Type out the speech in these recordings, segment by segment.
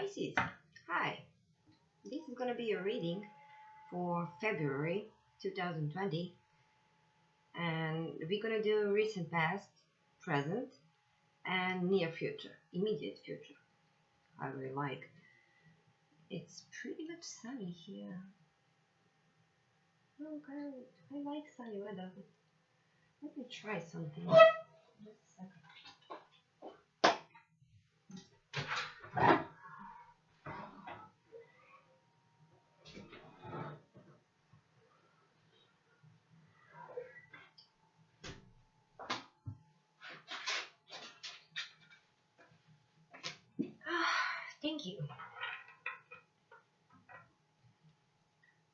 Pisces, hi. This is going to be a reading for February 2020, and we're going to do recent past, present, and near future, immediate future. I really like. It's pretty much sunny here. Oh, great. I like sunny weather. Let me try something. Just a second. Thank you.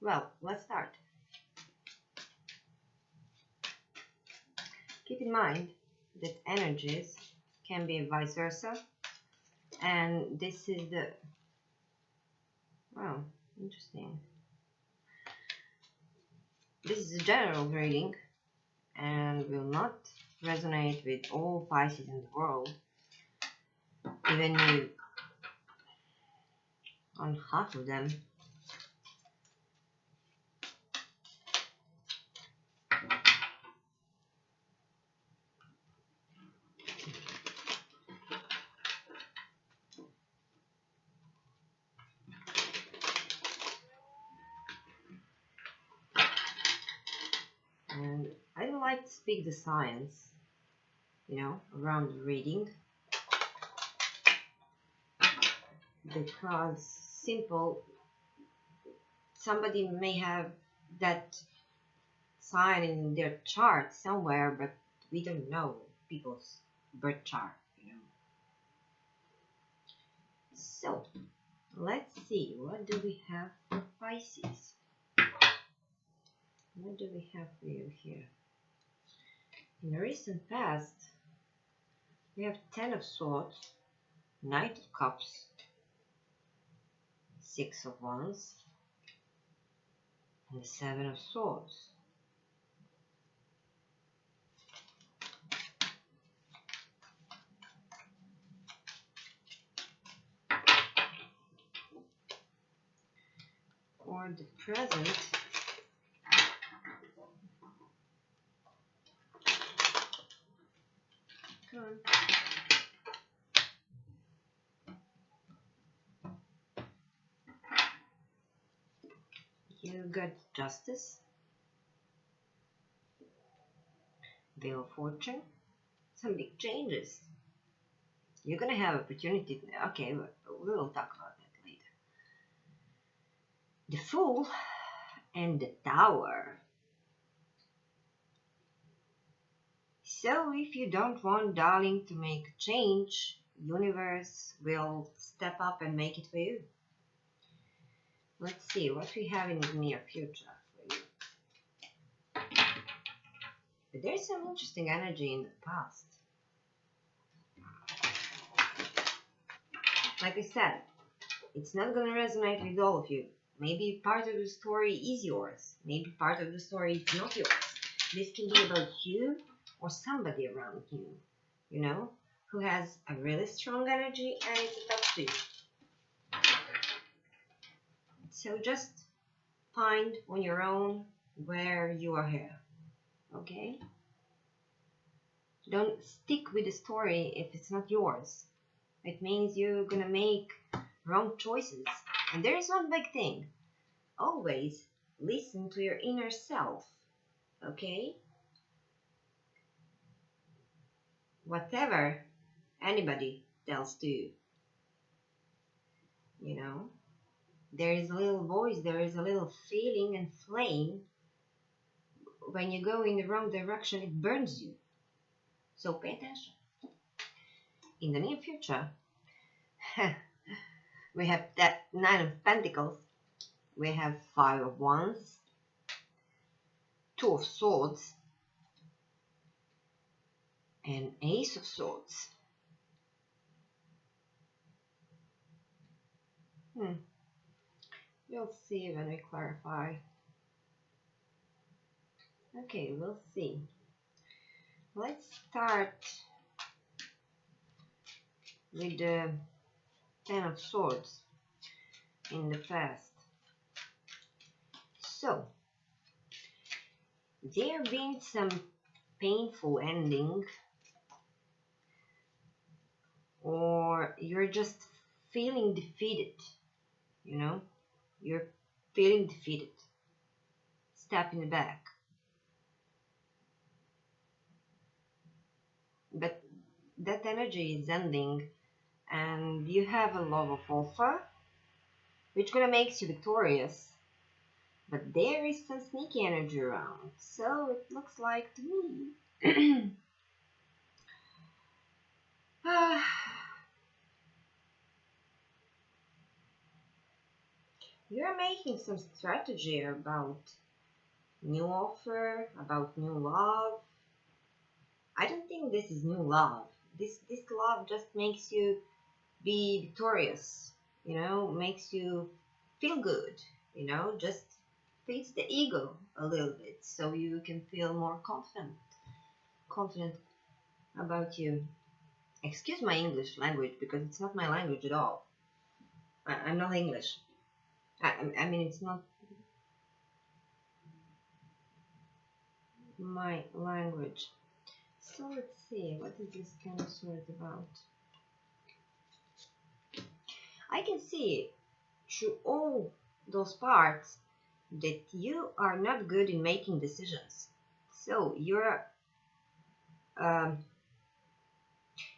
Well, let's start. Keep in mind that energies can be vice versa, and this is the, wow, interesting. This is a general reading and will not resonate with all Pisces in the world, even you on half of them. And I don't like to speak the science, around the reading, because somebody may have that sign in their chart somewhere, but we don't know people's birth chart. So let's see, what do we have for Pisces? What do we have for you here? In the recent past, we have Ten of Swords, Knight of Cups, Six of Wands, and the Seven of Swords. For the present, you got Justice, Wheel of Fortune, some big changes. You're gonna have opportunity. Okay, we will talk about that later. The Fool and the Tower. So if you don't want darling to make a change, universe will step up and make it for you. Let's see what we have in the near future for you. But there's some interesting energy in the past. Like I said, it's not going to resonate with all of you. Maybe part of the story is yours. Maybe part of the story is not yours. This can be about you or somebody around you, who has a really strong energy and it's attached to you. So just find on your own where you are here, okay? Don't stick with the story if it's not yours. It means you're gonna make wrong choices. And there is one big thing. Always listen to your inner self, okay? Whatever anybody tells to you, there is a little voice, there is a little feeling and flame. When you go in the wrong direction, it burns you. So pay attention. In the near future, we have that Nine of Pentacles. We have Five of Wands, Two of Swords, and Ace of Swords. We'll see when we clarify. Okay, we'll see. Let's start with the Ten of Swords in the past. So, there been some painful ending, or you're just feeling defeated, you know? You're feeling defeated. Stab in the back. But that energy is ending, and you have a love of offer, which gonna makes you victorious. But there is some sneaky energy around, so it looks like to me. You're making some strategy about new offer, about new love. I don't think this is new love. This love just makes you be victorious, makes you feel good, just feeds the ego a little bit so you can feel more confident about you. Excuse my English language because it's not my language at all. I'm not English. I mean, it's not my language. So let's see, what is this kind of sword about? I can see through all those parts that you are not good in making decisions. So you're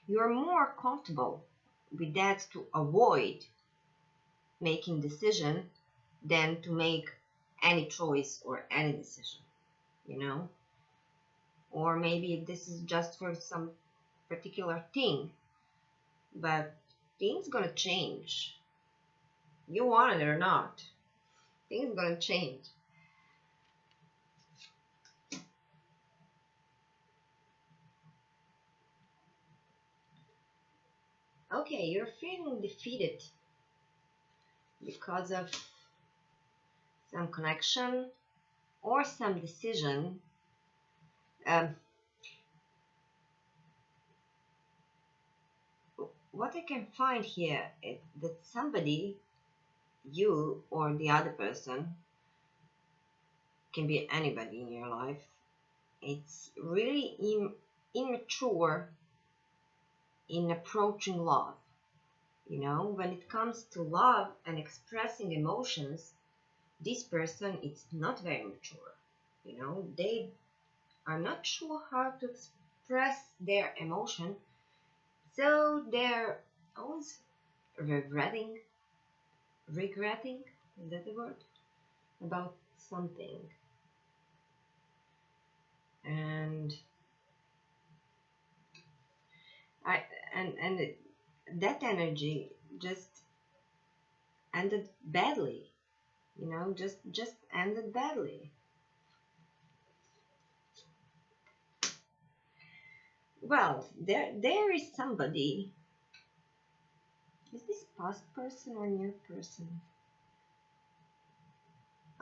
more comfortable with that to avoid making decision than to make any choice or any decision, or maybe this is just for some particular thing, but things gonna change. You want it or not, things gonna change. Okay, you're feeling defeated because of some connection or some decision. What I can find here is that somebody, you or the other person, can be anybody in your life, it's really immature in approaching love. When it comes to love and expressing emotions, this person is not very mature. They are not sure how to express their emotion, so they're always regretting, is that the word? About something. And that energy just ended badly, just ended badly. Well, there is somebody. Is this past person or new person?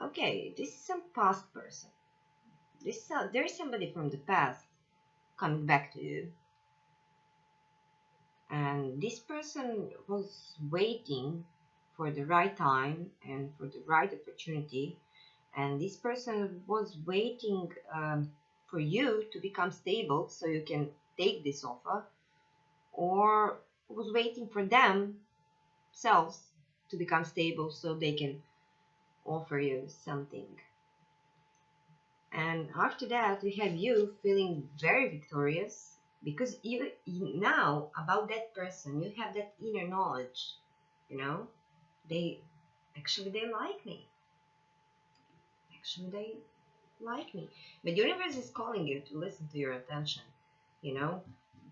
Okay, this is some past person. There is somebody from the past coming back to you, and this person was waiting for the right time and for the right opportunity, and this person was waiting for you to become stable so you can take this offer, or was waiting for themselves to become stable so they can offer you something. And after that, we have you feeling very victorious because you now about that person, you have that inner knowledge. They like me. They like me. But universe is calling you to listen to your attention.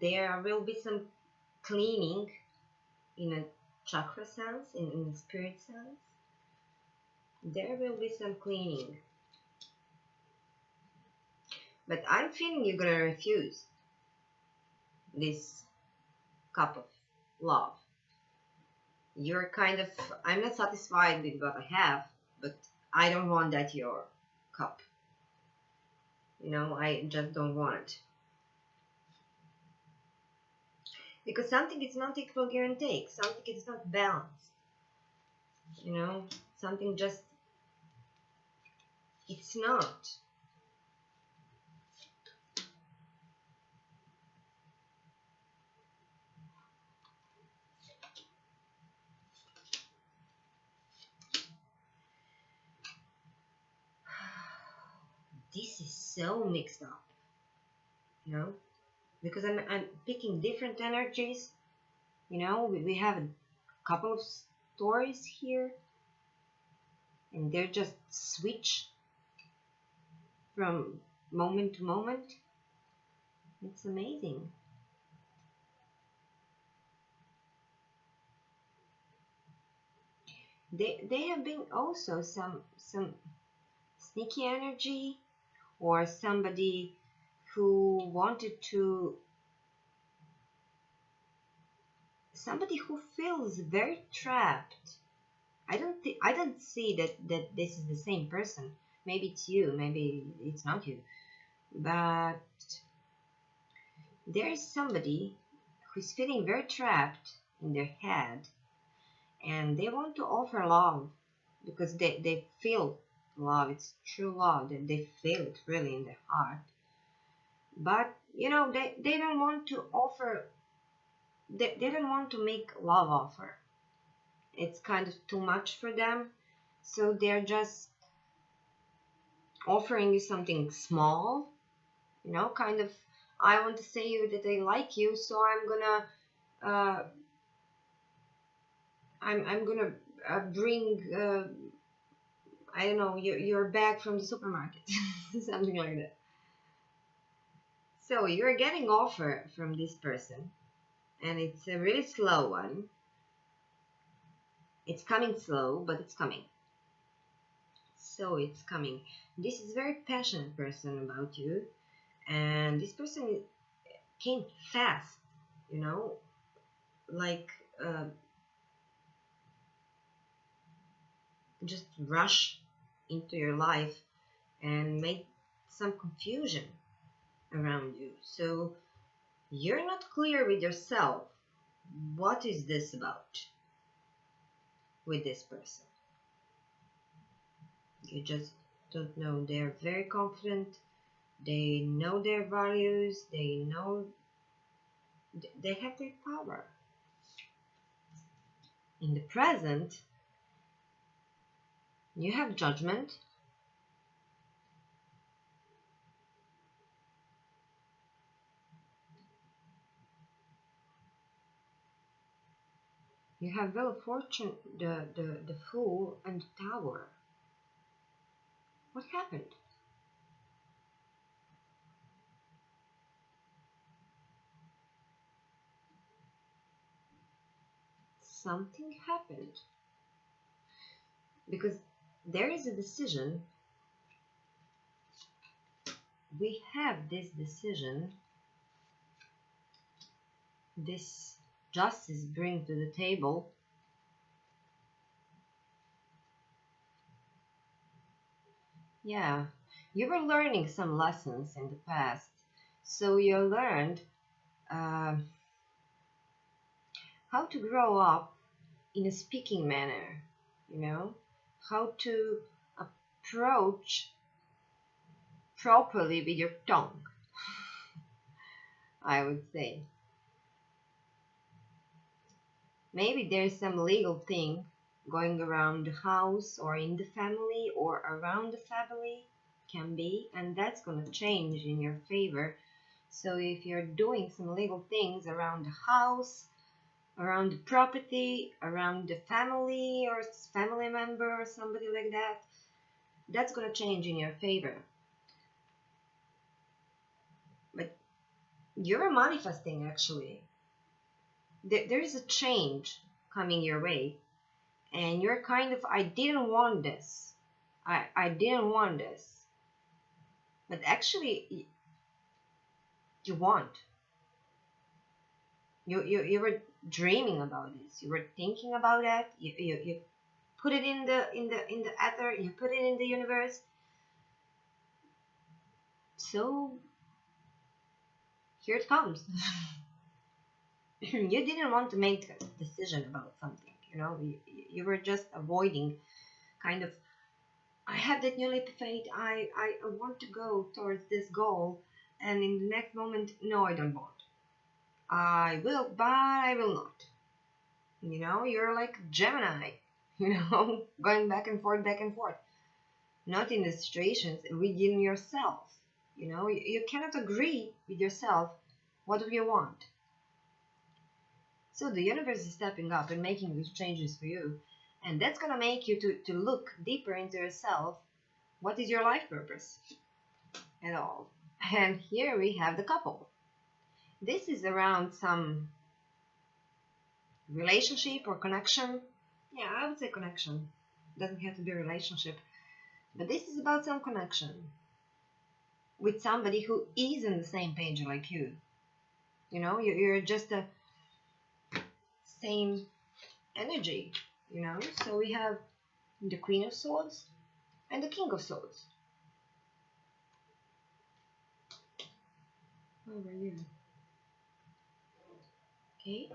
There will be some cleaning in a chakra sense, in a spirit sense. There will be some cleaning. But I'm feeling you're gonna refuse this cup of love. You're kind of, I'm not satisfied with what I have, but I don't want that your cup. I just don't want it. Because something is not equal give and take. Something is not balanced. You know, something just, it's not. This is so mixed up, you know, because I'm picking different energies. You know, we have a couple of stories here, and they're just switch from moment to moment. It's amazing. They have been also some sneaky energy, or somebody who wanted to, somebody who feels very trapped. I don't see that this is the same person. Maybe it's you, maybe it's not you, but there is somebody who's feeling very trapped in their head, and they want to offer love because they feel love. It's true love, that they feel it really in their heart. But you know, they don't want to offer, they don't want to make love offer. It's kind of too much for them, so they're just offering you something small, you know, kind of, I want to say you that I like you, so I'm gonna I'm gonna bring I don't know, your bag from the supermarket, something like that. So you're getting offer from this person, and it's a really slow one. It's coming slow, but it's coming. So it's coming. This is a very passionate person about you, and this person came fast, you know, like just rush into your life and make some confusion around you. So you're not clear with yourself. What is this about with this person? You just don't know. They're very confident. They know their values. They know they have their power. In the present, you have judgment. You have Wheel of Fortune, the Fool, and the Tower. What happened? Something happened. Because there is a decision. We have this decision. This justice brings to the table. Yeah, you were learning some lessons in the past. So you learned uh, how to grow up in a speaking manner, you know, how to approach properly with your tongue, I would say. Maybe there's some legal thing going around the house or in the family or around the family, can be, and that's going to change in your favor. So if you're doing some legal things around the house, around the property, around the family or family member or somebody like that, that's going to change in your favor. But you're manifesting, actually. There is a change coming your way, and you're kind of, I didn't want this. I didn't want this. But actually, you want. You were dreaming about this. You were thinking about that. You put it in the ether. You put it in the universe. So here it comes. you didn't want to make a decision about something, you know, you were just avoiding kind of, I have that new leap of faith, I want to go towards this goal, and in the next moment, no, I don't want. I will, but I will not. You know, you're like Gemini, you know, going back and forth, not in the situations, within yourself. You know, you cannot agree with yourself what do you want. So the universe is stepping up and making these changes for you. And that's going to make you to look deeper into yourself. What is your life purpose at all? And here we have the couple. This is around some relationship or connection. Yeah, I would say connection. Doesn't have to be a relationship. But this is about some connection with somebody who is on the same page like you. You know, you're just a same energy, you know. So we have the Queen of Swords and the King of Swords. Over here. Okay.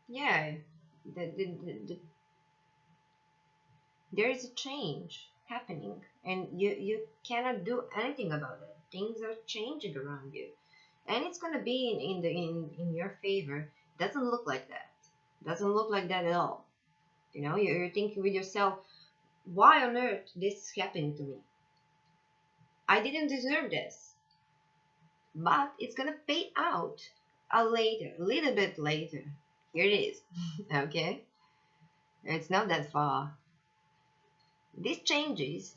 Yeah, there is a change happening, and you cannot do anything about it. Things are changing around you, and it's gonna be in your favor. Doesn't look like that. Doesn't look like that at all. You know, you're thinking with yourself, why on earth this is happening to me? I didn't deserve this, but it's gonna pay out a little bit later. Here it is. Okay, it's not that far. These changes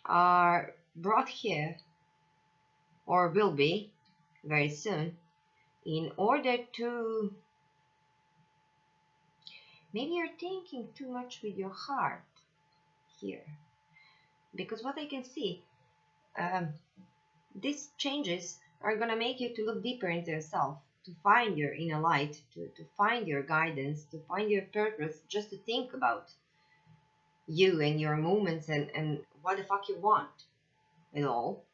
are brought here, or will be very soon, in order to, maybe you're thinking too much with your heart here, because what I can see, these changes are gonna make you to look deeper into yourself, to find your inner light, to find your guidance, to find your purpose, just to think about you and your movements and what the fuck you want at all.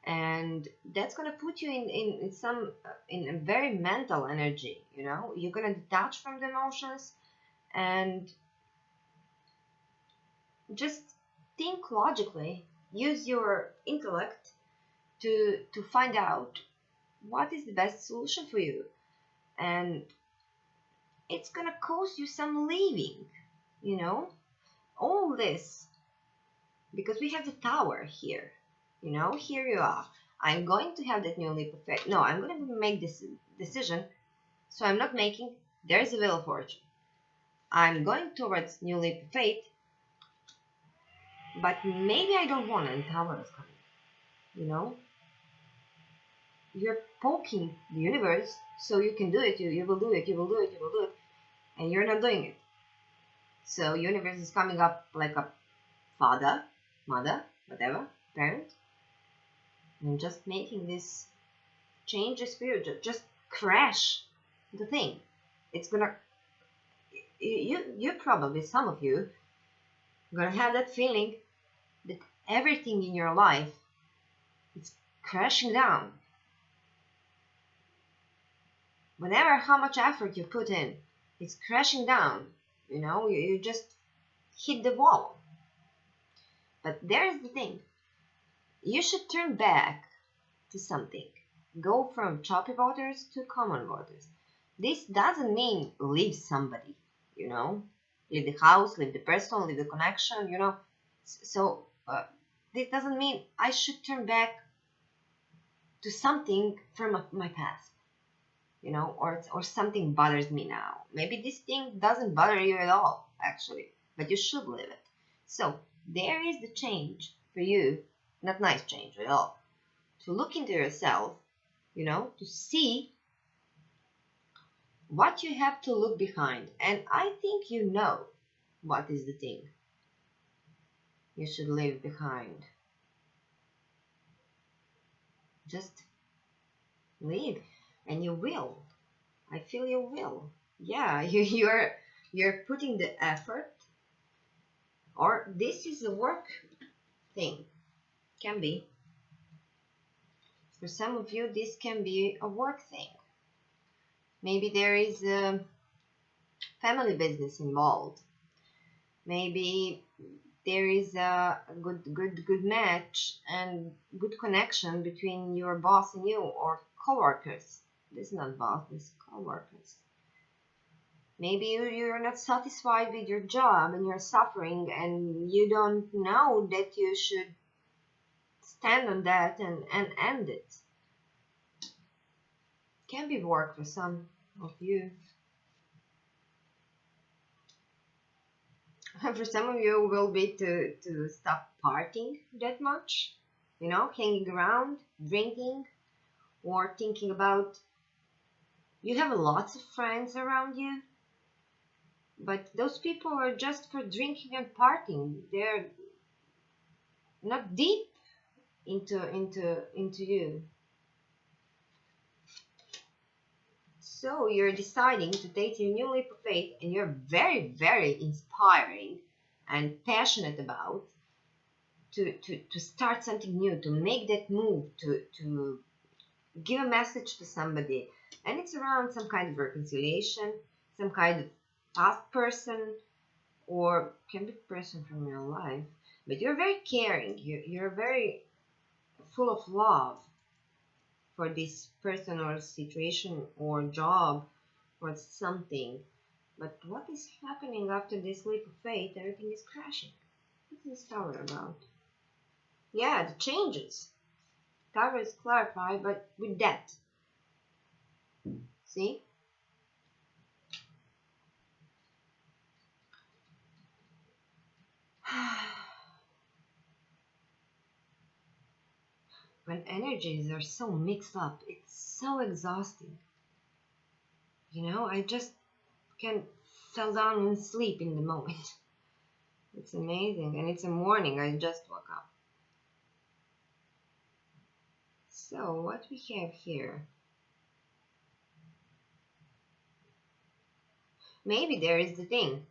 And that's gonna put you in some in a very mental energy. You know, you're gonna detach from the emotions and just think logically, use your intellect to find out what is the best solution for you. And it's gonna cost you some leaving, you know, all this, because we have the Tower here. You know, here you are. I'm going to have that new leap of faith. No, I'm going to make this decision. So I'm not making. There's a Wheel of Fortune. I'm going towards new leap of faith. But maybe I don't want it. And Tower is coming. You know? You're poking the universe so you can do it. You will do it. You will do it. You will do it. And you're not doing it. So universe is coming up like a father, mother, whatever, parent. And just making this changes for you. Just crash the thing. It's gonna, you probably, some of you, gonna have that feeling that everything in your life is crashing down. Whenever how much effort you put in, it's crashing down. You know, you just hit the wall. But there's the thing. You should turn back to something. Go from choppy waters to common waters. This doesn't mean leave somebody, you know, leave the house, leave the person, leave the connection, you know. So this doesn't mean I should turn back to something from my past, you know, or something bothers me now. Maybe this thing doesn't bother you at all, actually, but you should leave it. So there is the change for you, not nice change at all. To look into yourself, you know, to see what you have to look behind. And I think you know what is the thing you should leave behind. Just leave, and you will. I feel you will. Yeah, you're putting the effort, or this is the work thing. Can be. For some of you, this can be a work thing. Maybe there is a family business involved. Maybe there is a good match and good connection between your boss and you, or coworkers. This is not boss, this is coworkers. Maybe you're not satisfied with your job and you're suffering and you don't know that you should stand on that and end it. Can be work for some of you. For some of you will be to stop partying that much, hanging around, drinking, or thinking about, you have lots of friends around you, but those people are just for drinking and partying. They're not deep into you. So you're deciding to take your new leap of faith, and you're very, very inspiring and passionate about to start something new, to make that move, to give a message to somebody. And it's around some kind of reconciliation, some kind of past person, or can be person from your life. But you're very caring. You're very full of love for this person or situation or job or something. But what is happening after this leap of faith? Everything is crashing. What's this tower about? Yeah, the changes. Tower is clarified, but with that. See? When energies are so mixed up, it's so exhausting. I just can fell down and sleep in the moment. It's amazing. And it's a morning. I just woke up. So what we have here? Maybe there is the thing.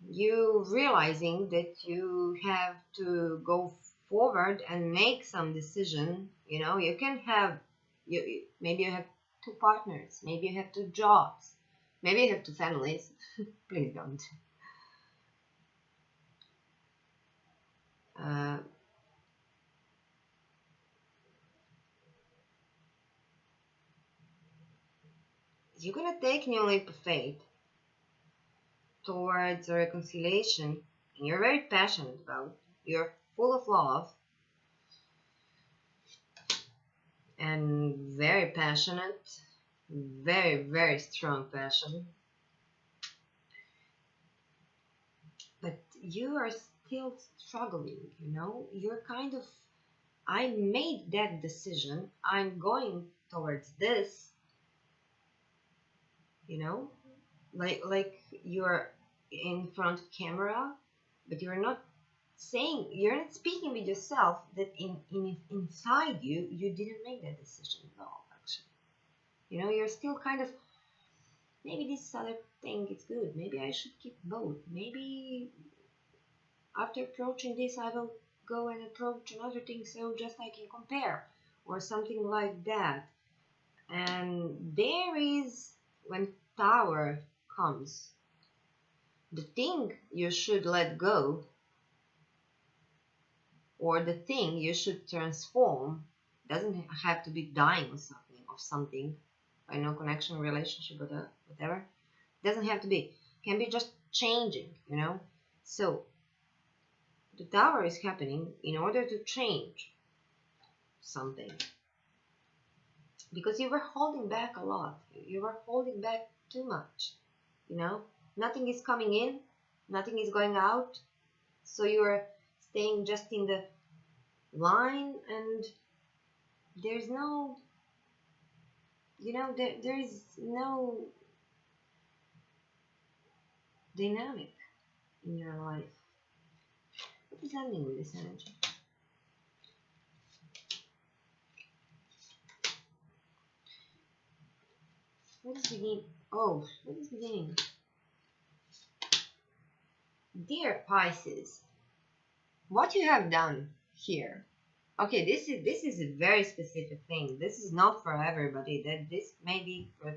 You realizing that you have to go forward and make some decision. You can have, maybe you have 2 partners. Maybe you have 2 jobs. Maybe you have 2 families. Please don't. You're gonna take new leap of faith towards a reconciliation, and you're very passionate about. You're full of love and very passionate, very, very strong passion. But you are still struggling, You're kind of, I made that decision. I'm going towards this, like you're in front of camera, but you're not speaking with yourself, that inside you didn't make that decision at all, actually. You're still kind of, maybe this other thing is good, maybe I should keep both, maybe after approaching this I will go and approach another thing, so just I can compare, or something like that. And there is, when Tower comes, the thing you should let go, or the thing you should transform, doesn't have to be dying of something, by no connection, relationship, or whatever. Doesn't have to be. Can be just changing, So the Tower is happening in order to change something, because you were holding back a lot. You were holding back too much. Nothing is coming in, nothing is going out, so you're staying just in the line, and there's no, there is no dynamic in your life. What is happening with this energy? What is beginning? Oh, what is beginning? Dear Pisces, what you have done here. Okay, this is a very specific thing. This is not for everybody. That this may be for a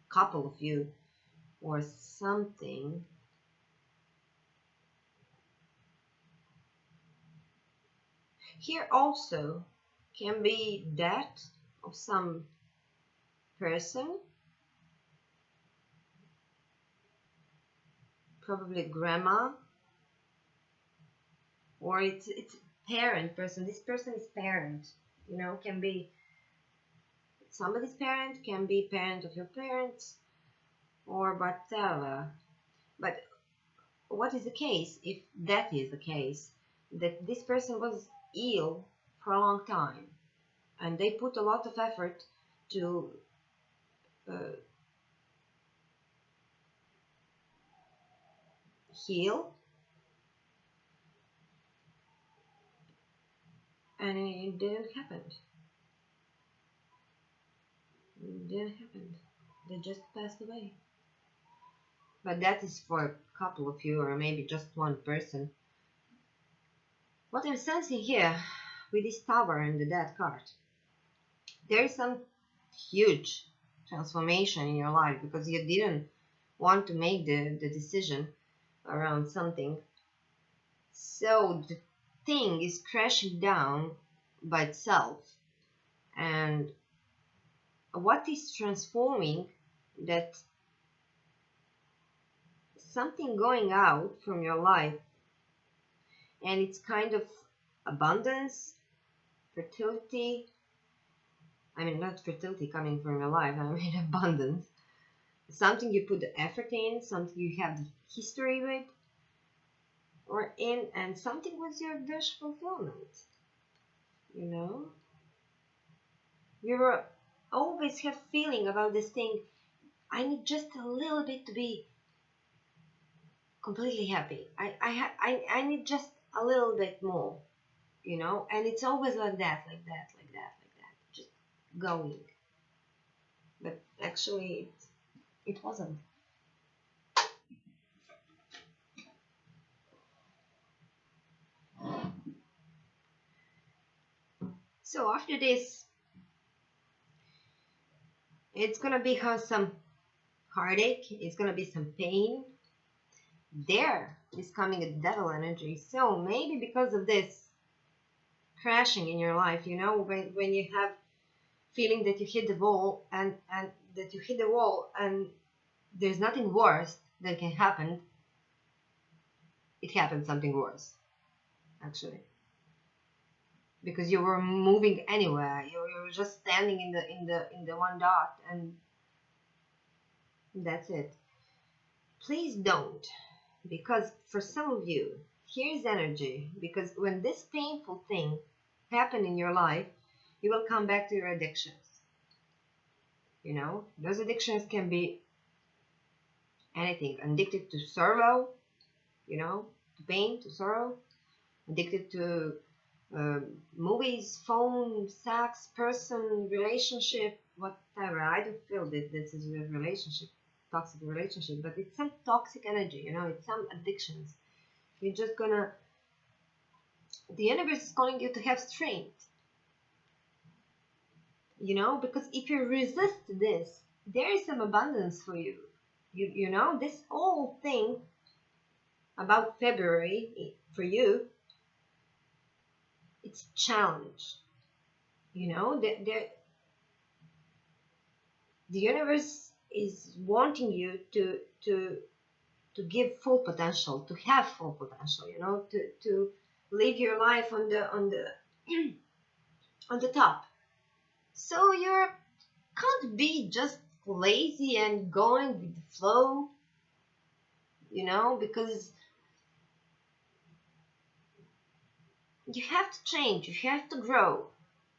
couple of you or something. Here also can be death of some person, probably grandma, or it's parent person. This person is parent, you know, can be somebody's parent, can be parent of your parents, or whatever. But what is the case if that is the case, that this person was ill for a long time and they put a lot of effort to heal, and it didn't happen. It didn't happen. They just passed away. But that is for a couple of you, or maybe just one person. What I'm sensing here with this Tower and the Death card, there is some huge transformation in your life because you didn't want to make the decision around something. So the thing is crashing down by itself. And what is transforming, that something going out from your life, and it's kind of abundance, fertility. I mean, not fertility coming from your life, I mean abundance. Something you put the effort in, something you have the history with, or in, and something was your wish fulfillment. You know? You were always have feeling about this thing, I need just a little bit to be completely happy. I need just a little bit more, you know, and it's always like that, just going. But actually, it wasn't. So after this, it's gonna be some heartache. It's gonna be some pain. There is coming a devil energy. So maybe because of this crashing in your life, you know, when you have feeling that you hit the wall and that you hit the wall and there's nothing worse that can happen, it happened something worse, actually, because you were moving anywhere. You were just standing in the one dot, and that's it. Please don't, because for some of you, here's energy, because when this painful thing happen in your life, you will come back to your addictions. You know, those addictions can be anything. Addicted to sorrow, you know, to pain, to sorrow. Addicted to movies, phone, sex, person, relationship, whatever. I don't feel that this is a relationship, toxic relationship, but it's some toxic energy, you know, it's some addictions. You're just gonna, the universe is calling you to have strength, you know, because if you resist this, there is some abundance for you. You know, this whole thing about February for you, it's a challenge. You know, the universe is wanting you to give full potential, to have full potential, you know, to live your life on the on the top. So you can't be just lazy and going with the flow, you know, because you have to change, you have to grow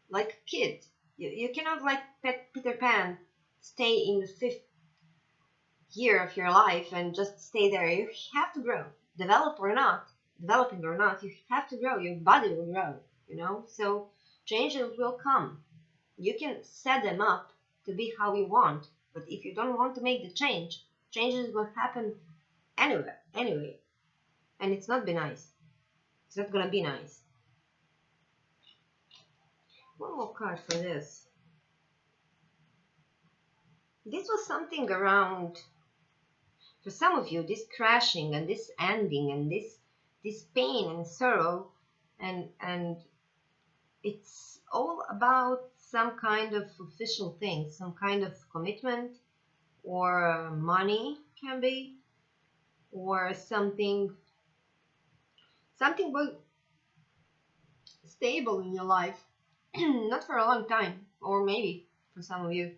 like a kid. You cannot, like Peter Pan, stay in the 5th year of your life and just stay there. You have to grow, developing or not, you have to grow. Your body will grow, you know. So changes will come. You can set them up to be how you want, but if you don't want to make the changes will happen anyway, and it's not be nice. Is that gonna be nice? One more card for this. This was something around, for some of you, this crashing and this ending and this pain and sorrow, and it's all about some kind of official thing, some kind of commitment, or money can be, or something stable in your life. Not for a long time, or maybe for some of you,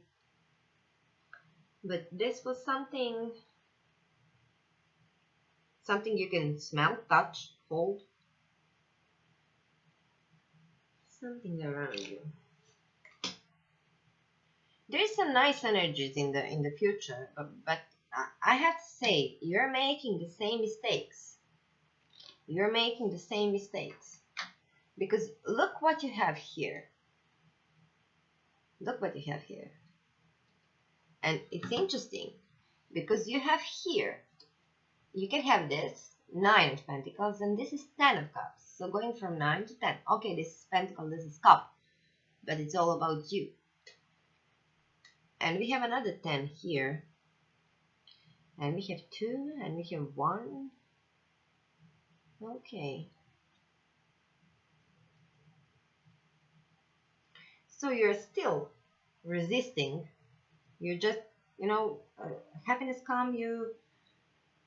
but this was something you can smell, touch, hold, something around you. There's some nice energies in the future, but I have to say, you're making the same mistakes. You're making the same mistakes. Because look what you have here. Look what you have here. And it's interesting, because you have here, you can have this, 9 of Pentacles, and this is 10 of Cups. So going from 9 to 10. Okay, this is Pentacle, this is Cup. But it's all about you. And we have another 10 here. And we have 2, and we have 1. Okay. So you're still resisting. You're just, happiness comes, you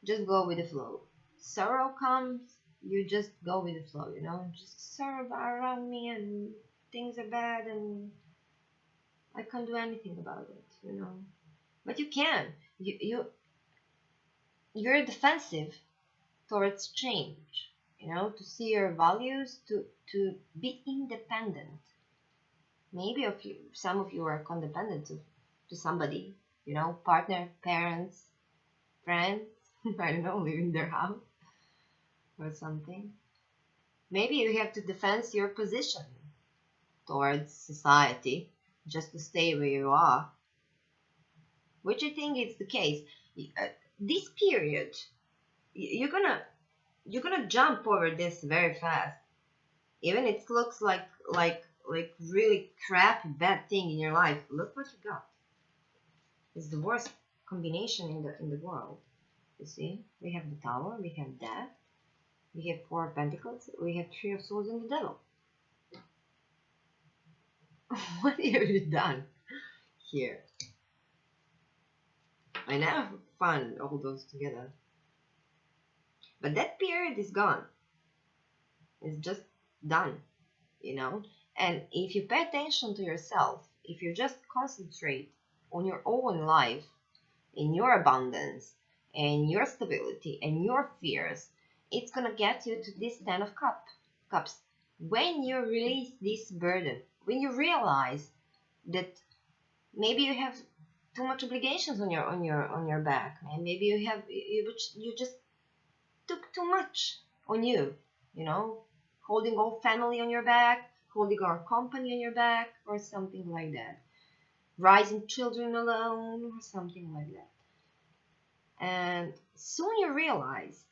just go with the flow. Sorrow comes, you just go with the flow, just sorrow around me and things are bad and I can't do anything about it, But you can. You're defensive towards change, to see your values, to be independent. Maybe some of you are codependent to somebody, partner, parents, friends, I don't know, live in their house or something. Maybe you have to defend your position towards society just to stay where you are, which I think is the case. This period, you're gonna jump over this very fast. Even it looks like really crappy bad thing in your life. Look what you got. It's the worst combination in the world. You see, we have the Tower, we have that, we have 4 of Pentacles, we have 3 of Swords and the Devil. What have you done here? I never found all those together. But that period is gone. It's just done, And if you pay attention to yourself, if you just concentrate on your own life, in your abundance, and your stability, and your fears, it's gonna get you to this 10 of Cups. When you release this burden, when you realize that maybe you have too much obligations on your back, and maybe you just took too much on you, holding all family on your back, holding our company on your back, or something like that, raising children alone, or something like that. And soon you realize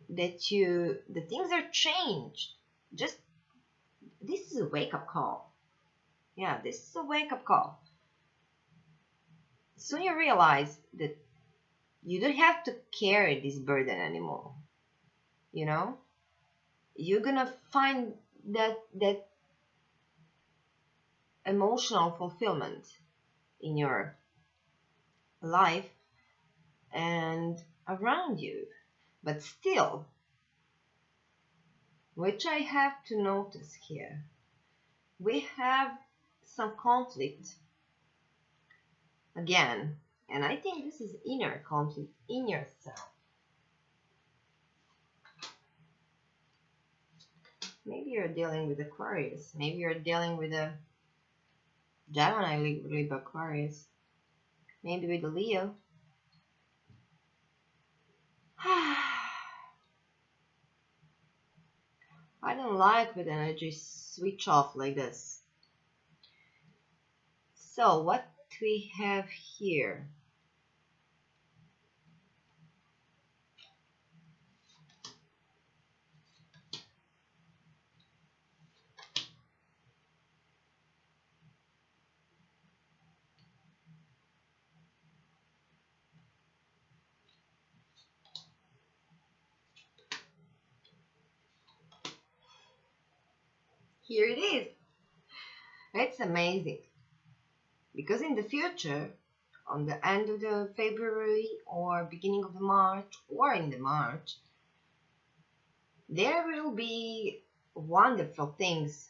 that the things are changed. Just this is a wake-up call. Yeah, this is a wake-up call. Soon you realize that you don't have to carry this burden anymore. You're gonna find that emotional fulfillment in your life and around you. But still, which I have to notice here, we have some conflict again, and I think this is inner conflict in yourself. Maybe you're dealing with Aquarius. Maybe you're dealing with a Gemini, Libra, Aquarius. Maybe with a Leo. I don't like when energy switch off like this. So what we have here? Here it is. It's amazing. Because in the future, on the end of the February or beginning of the March or in the March, there will be wonderful things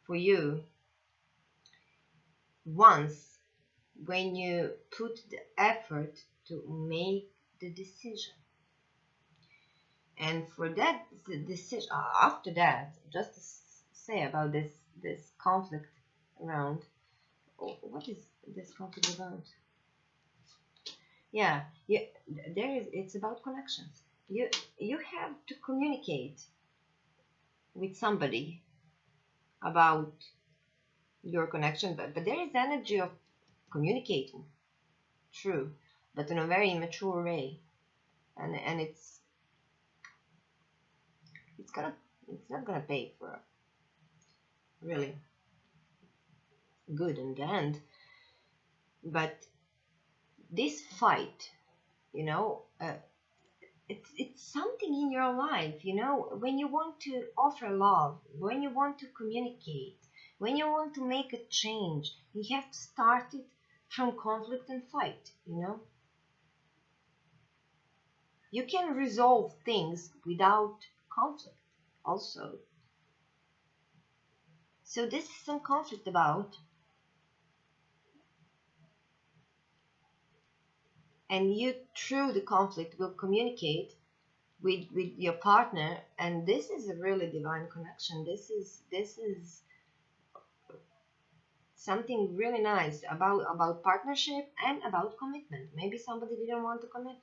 for you once when you put the effort to make the decision. And for that the decision, after that, just to say about this conflict around, what is this conflict about? Yeah, it's about connections. You have to communicate with somebody about your connection, but there is energy of communicating, true, but in a very immature way, and it's not gonna pay for really good in the end. But this fight, it's something in your life, when you want to offer love, when you want to communicate, when you want to make a change, you have to start it from conflict and fight. You can resolve things without conflict also. So this is some conflict about, and you through the conflict will communicate with your partner, and this is a really divine connection. This is something really nice about partnership and about commitment. Maybe somebody didn't want to commit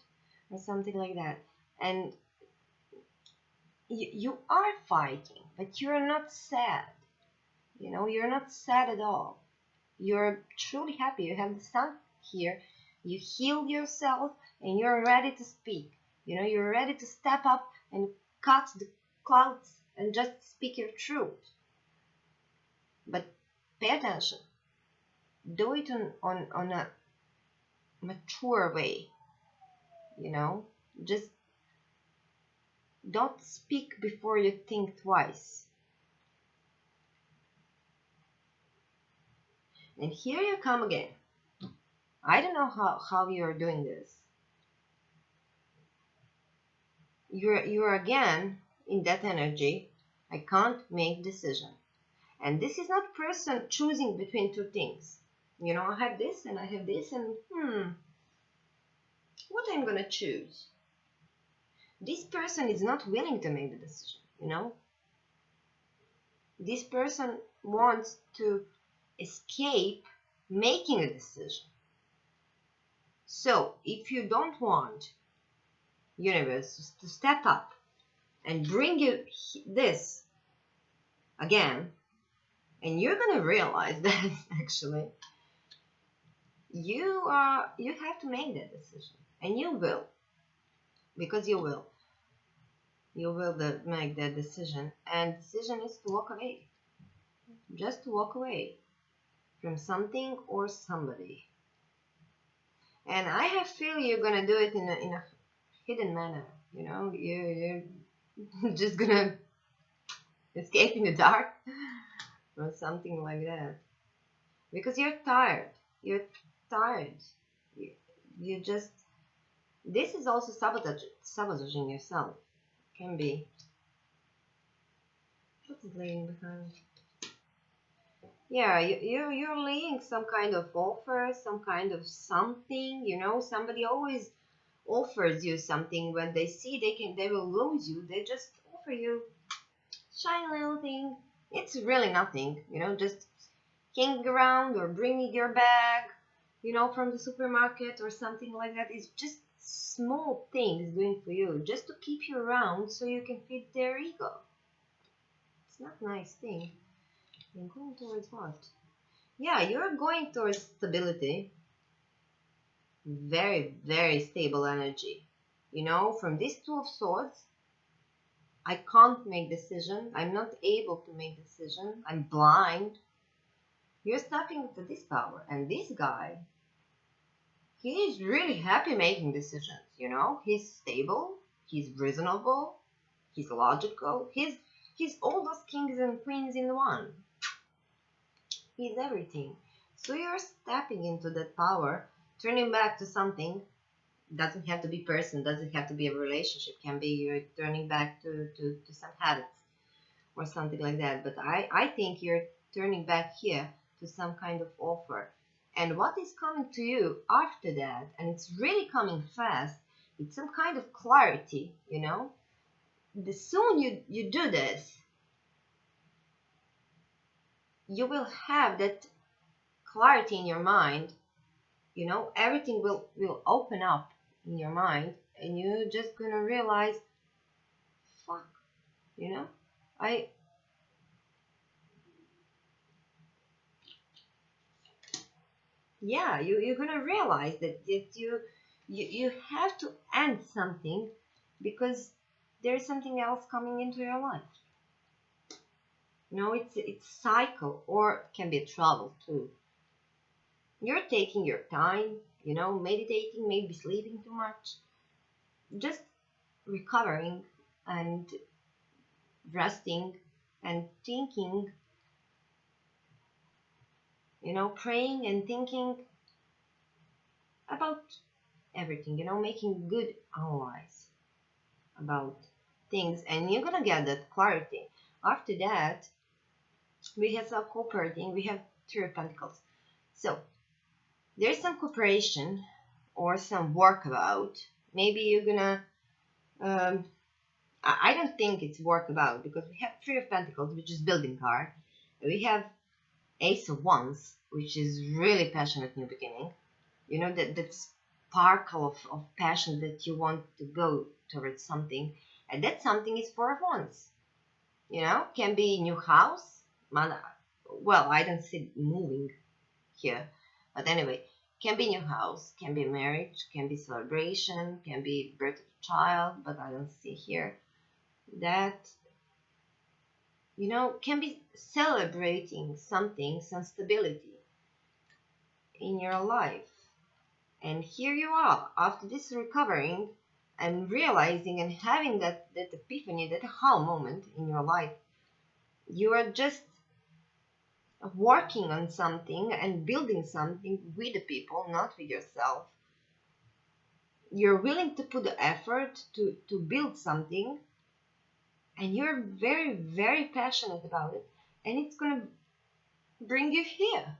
or something like that, and you are fighting, but you're not sad. You're not sad at all. You're truly happy. You have the sun here. You heal yourself and you're ready to speak. You're ready to step up and cut the clouds and just speak your truth. But pay attention. Do it on a mature way. Just don't speak before you think twice. And here you come again. I don't know how you're doing this. You're again in that energy. I can't make decision. And this is not person choosing between two things. I have this and I have this, and what I'm gonna choose? This person is not willing to make the decision. This person wants to escape making a decision. So if you don't want universe to step up and bring you this again, and you're gonna realize that actually you have to make that decision, and you will, because you will make that decision. And decision is to walk away, just to walk away from something or somebody. And I have feel you're gonna do it in a hidden manner. You're just gonna escape in the dark or something like that, because you're tired. You just, this is also sabotaging yourself. Can be. What is laying behind? Yeah, you're laying some kind of offer, some kind of something. Somebody always offers you something. When they see they will lose you, they just offer you shiny little thing. It's really nothing. Just hanging around or bringing your bag, from the supermarket or something like that. It's just small things doing for you, just to keep you around so you can feed their ego. It's not a nice thing. You're going towards what? Yeah, you're going towards stability. Very, very stable energy. From this Two of Swords, I can't make decision. I'm not able to make decision. I'm blind. You're stepping into this power, and this guy, he is really happy making decisions. He's stable. He's reasonable. He's logical. He's all those kings and queens in one. He's everything. So you're stepping into that power, turning back to something. Doesn't have to be person, doesn't have to be a relationship. Can be you're turning back to some habits or something like that. But I think you're turning back here to some kind of offer. And what is coming to you after that, and it's really coming fast, it's some kind of clarity, you know? The soon you do this, you will have that clarity in your mind, you know, everything will open up in your mind, and you're just gonna realize, fuck, you know, I yeah, you're gonna realize that you have to end something because there's something else coming into your life. You know, it's cycle, or can be a travel too. You're taking your time, you know, meditating, maybe sleeping too much, just recovering and resting and thinking, you know, praying and thinking about everything, you know, making good analyze about things, and you're gonna get that clarity. After that, we have some cooperating, we have Three of Pentacles. So there's some cooperation or some work about. Maybe you're gonna I don't think it's work about, because we have Three of Pentacles, which is building card. We have Ace of Wands, which is really passionate new beginning. You know, that sparkle of passion that you want to go towards something. And that something is Four of Wands. You know, can be new house. Well, I don't see moving here. But anyway, can be new house, can be marriage, can be celebration, can be birth of a child, but I don't see here. That, you know, can be celebrating something, some stability in your life. And here you are, after this recovering and realizing and having that epiphany, that aha moment in your life, you are just working on something and building something with the people, not with yourself. You're willing to put the effort to build something, and you're very, very passionate about it, and it's going to bring you here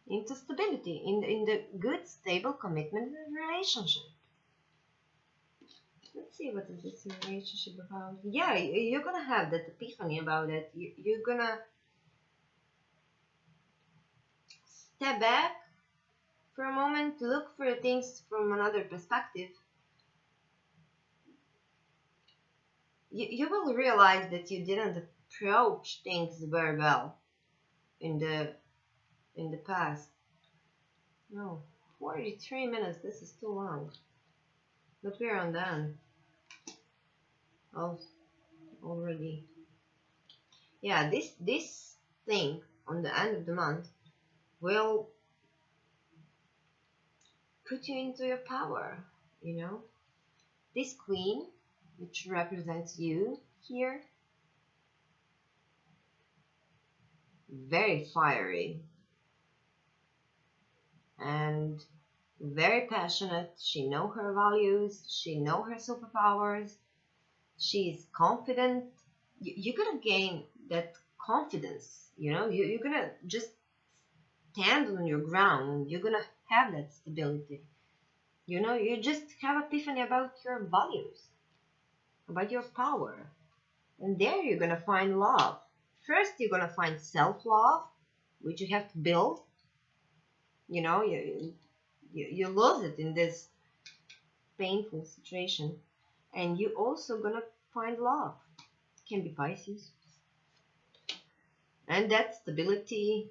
into stability, in the good, stable commitment and relationship. Let's see, what is this relationship about? Yeah, you're gonna have that epiphany about it. You're gonna step back for a moment, look for things from another perspective. You will realize that you didn't approach things very well in the past. No, 43 minutes, this is too long. But we're on done. Oh, already. Yeah, this thing on the end of the month will put you into your power, you know. This queen, which represents you here, very fiery and very passionate. She know her values, she know her superpowers, she's confident. You're gonna gain that confidence, you know. You're gonna just stand on your ground. You're gonna have that stability, you know. You just have epiphany about your values, about your power, and there you're gonna find love. First you're gonna find self-love, which you have to build, you know. You lose it in this painful situation, and you also gonna find love. It can be Pisces, and that stability.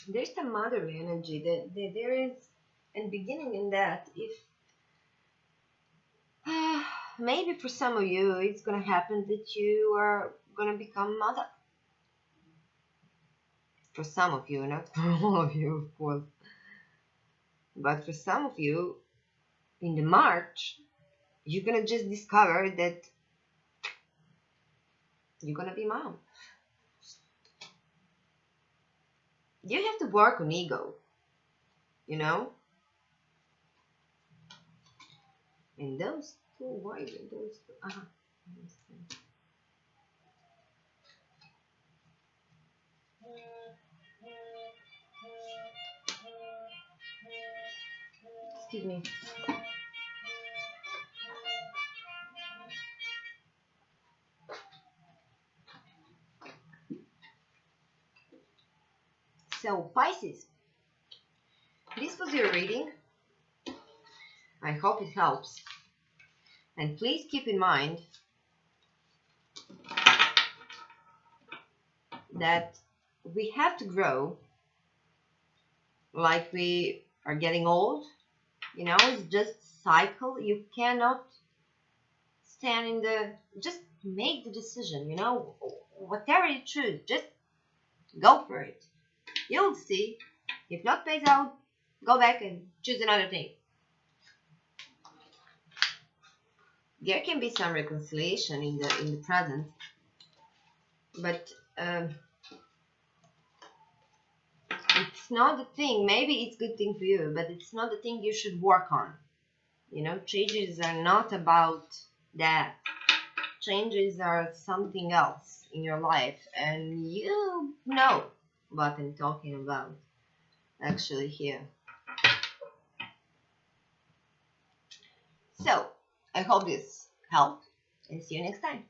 There's the motherly energy that there is, and beginning in that, if maybe for some of you it's gonna happen that you are gonna become mother. For some of you, not for all of you, of course, but for some of you, in the March, you're gonna just discover that you're gonna be mom. You have to work on ego, you know? And those two, why are those two? Excuse me. So, Pisces, this was your reading. I hope it helps. And please keep in mind that we have to grow like we are getting old. You know, it's just cycle. You cannot stand in the, just make the decision, you know, whatever you choose, just go for it. You'll see. If not pays out, go back and choose another thing. There can be some reconciliation in the present, but it's not the thing. Maybe it's a good thing for you, but it's not the thing you should work on. You know, changes are not about that. Changes are something else in your life, and you know what I'm talking about actually here. So, I hope this helped, and see you next time.